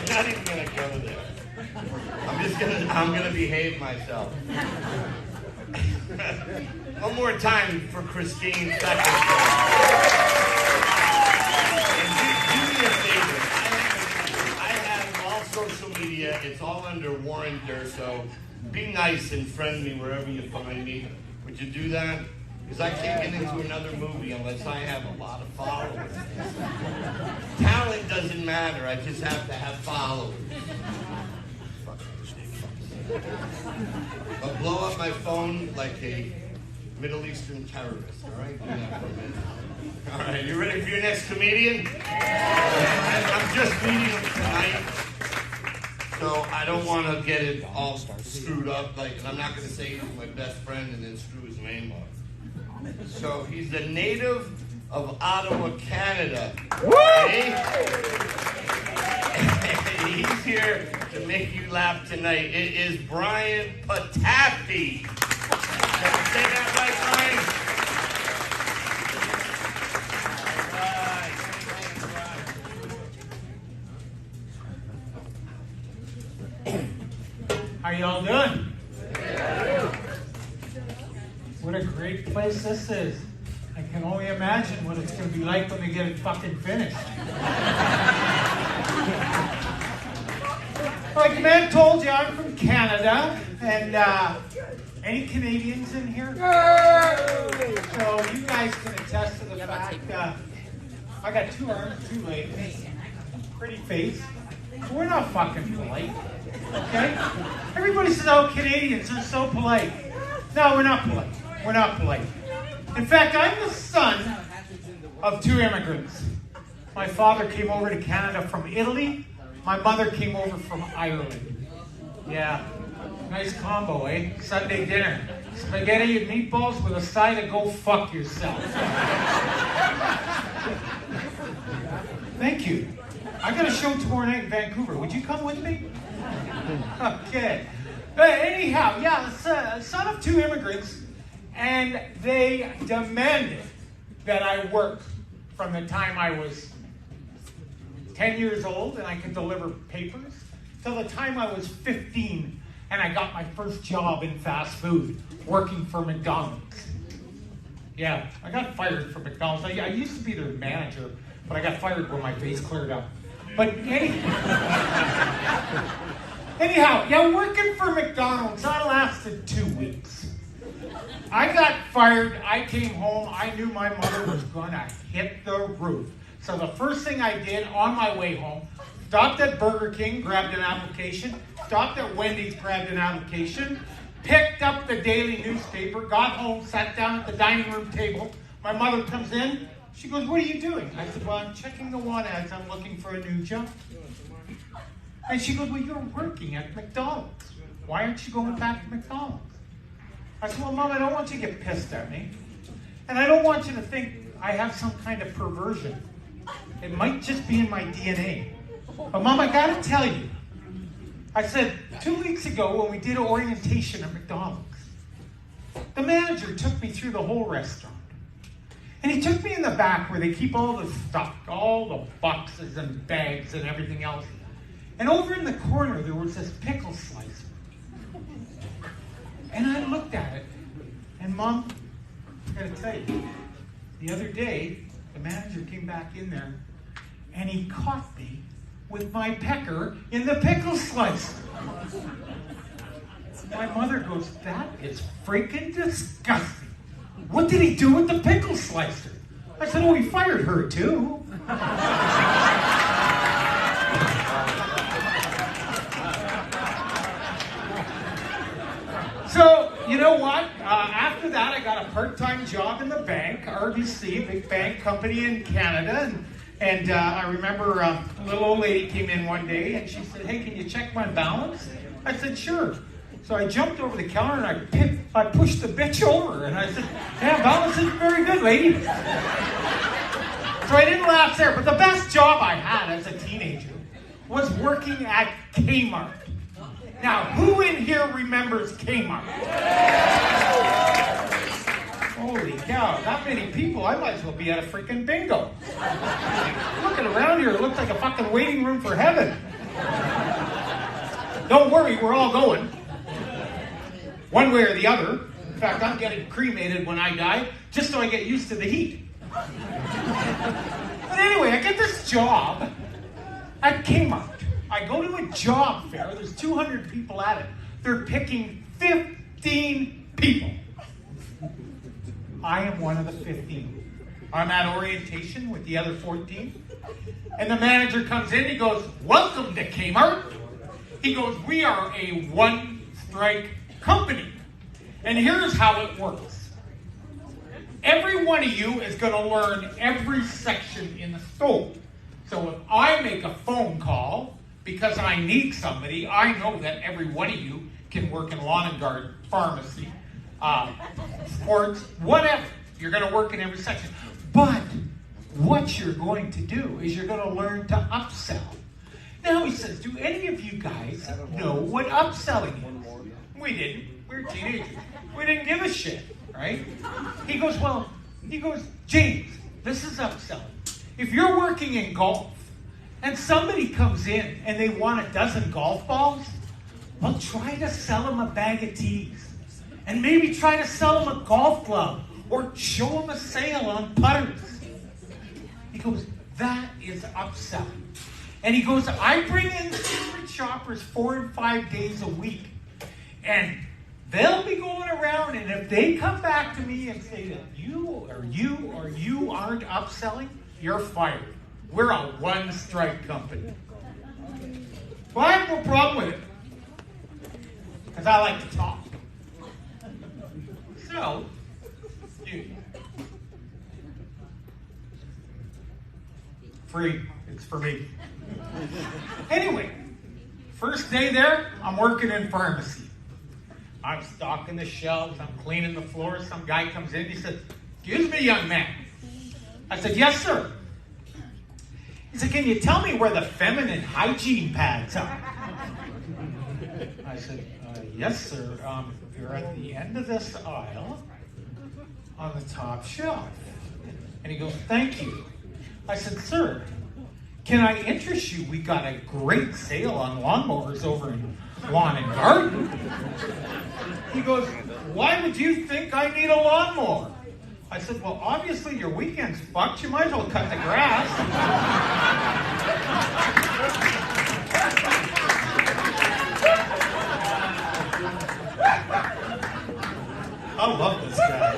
not even gonna go there. I'm gonna behave myself. One more time for Christine Second. And do me a favor. I have all social media. It's all under Warren Durso. Be nice and friend me wherever you find me. Would you do that? Because I can't get into another movie unless I have a lot of followers. Talent doesn't matter. I just have to have followers. I'll blow up my phone like a Middle Eastern terrorist. All right? Do that for a minute. All right, you ready for your next comedian? I'm just meeting him tonight, so I don't want to get it all screwed up. And I'm not going to say he's my best friend and then screw his name up. So he's a native of Ottawa, Canada. Okay? He's here to make you laugh tonight. It is Brian Patafi. Can you say that right, Brian? How y'all doing? What a great place this is. I can only imagine what it's going to be like when they get it fucking finished. Like the man told you, I'm from Canada, and any Canadians in here? So you guys can attest to the fact I got 2 arms, 2 legs, pretty face. We're not fucking polite, okay? Everybody says, oh, Canadians are so polite. No, we're not polite. We're not polite. In fact, I'm the son of 2 immigrants. My father came over to Canada from Italy. My mother came over from Ireland. Yeah, nice combo, eh? Sunday dinner. Spaghetti and meatballs with a side of go fuck yourself. Thank you. I got a show tomorrow night in Vancouver. Would you come with me? Okay. But anyhow, yeah, son of 2 immigrants, and they demanded that I work from the time I was 10 years old and I could deliver papers till the time I was 15 and I got my first job in fast food, working for McDonald's. Yeah, I got fired from McDonald's. I used to be their manager, but I got fired when my face cleared up. But anyhow, yeah, working for McDonald's, I lasted 2 weeks. I got fired, I came home, I knew my mother was gonna hit the roof. So the first thing I did on my way home, stopped at Burger King, grabbed an application, stopped at Wendy's, grabbed an application, picked up the daily newspaper, got home, sat down at the dining room table. My mother comes in, she goes, what are you doing? I said, well, I'm checking the want ads, I'm looking for a new job. And she goes, well, you're working at McDonald's. Why aren't you going back to McDonald's? I said, well, Mom, I don't want you to get pissed at me. And I don't want you to think I have some kind of perversion. It might just be in my DNA. But Mom, I gotta tell you, I said, 2 weeks ago when we did orientation at McDonald's, the manager took me through the whole restaurant. And he took me in the back where they keep all the stuff, all the boxes and bags and everything else. And over in the corner, there was this pickle slicer. And I looked at it, and Mom, I gotta tell you, the other day, the manager came back in there, and he caught me with my pecker in the pickle slicer. My mother goes, that is freaking disgusting. What did he do with the pickle slicer? I said, oh, he fired her too. So, you know what? After that, I got a part-time job in the bank, RBC, big bank company in Canada. And I remember a little old lady came in one day and she said, hey, can you check my balance? I said, sure. So I jumped over the counter and I pushed the bitch over. And I said, yeah, balance isn't very good, lady. So I didn't laugh there. But the best job I had as a teenager was working at Kmart. Now, who in here remembers Kmart? Holy cow, that many people, I might as well be at a freaking bingo. Looking around here, it looks like a fucking waiting room for heaven. Don't worry, we're all going. One way or the other. In fact, I'm getting cremated when I die, just so I get used to the heat. But anyway, I get this job at Kmart. I go to a job fair. There's 200 people at it. They're picking 15 people. I am one of the 15. I'm at orientation with the other 14. And the manager comes in, he goes, "Welcome to Kmart." He goes, "We are a one-strike company. And here's how it works. Every one of you is going to learn every section in the store. So if I make a phone call because I need somebody, I know that every one of you can work in lawn and garden, pharmacy, sports, whatever. You're going to work in every section. But what you're going to do is you're going to learn to upsell." Now he says, "Do any of you guys know what upselling is?" We didn't. We were teenagers. We didn't give a shit, right? He goes, "James, this is upselling. If you're working in golf and somebody comes in and they want a dozen golf balls, well, try to sell them a bag of tees. And maybe try to sell them a golf club or show them a sale on putters." He goes, "That is upselling." And he goes, "I bring in secret shoppers 4 and 5 days a week. And they'll be going around, and if they come back to me and say that you aren't upselling, you're fired. We're a one-strike company." Well, I have no problem with it, because I like to talk. So, free. It's for me. Anyway, first day there, I'm working in pharmacy. I'm stocking the shelves, I'm cleaning the floor. Some guy comes in, he says, "Excuse me, young man." I said, "Yes, sir." He said, "Can you tell me where the feminine hygiene pads are?" I said, "Yes, sir. You're at the end of this aisle on the top shelf." And he goes, "Thank you." I said, "Sir, can I interest you? We got a great sale on lawnmowers over in Lawn and Garden." He goes, "Why would you think I need a lawnmower?" I said, "Well, obviously your weekend's fucked. You might as well cut the grass." I love this guy.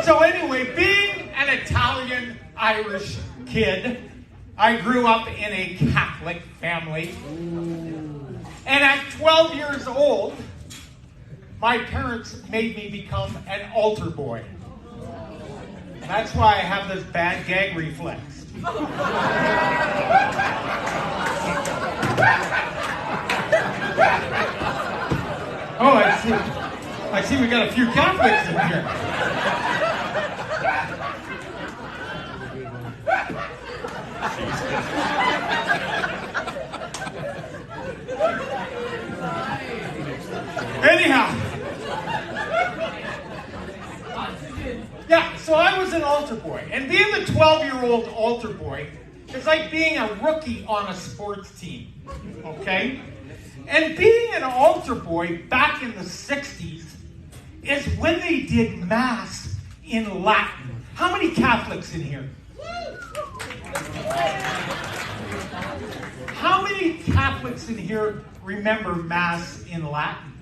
So anyway, being an Italian-Irish kid, I grew up in a Catholic family. And at 12 years old, my parents made me become an altar boy. That's why I have this bad gag reflex. Oh, I see we got a few Catholics in here. Anyhow. Yeah, so I was an altar boy. And being a 12-year-old altar boy is like being a rookie on a sports team. Okay? And being an altar boy back in the 60s is when they did Mass in Latin. How many Catholics in here? How many Catholics in here remember Mass in Latin?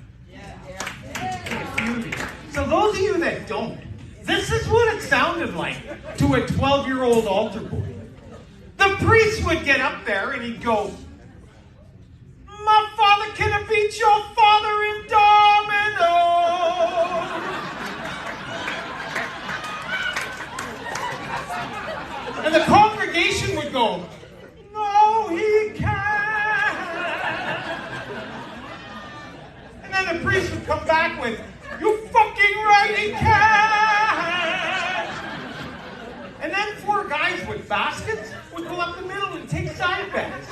So those of you that don't, this is what it sounded like to a 12-year-old altar boy. The priest would get up there and he'd go, "My father can beat your father in domino." And the congregation would go, "No, he can't." And then the priest would come back with, "You fucking right, he can't." And then 4 guys with baskets would go up the middle and take side bets.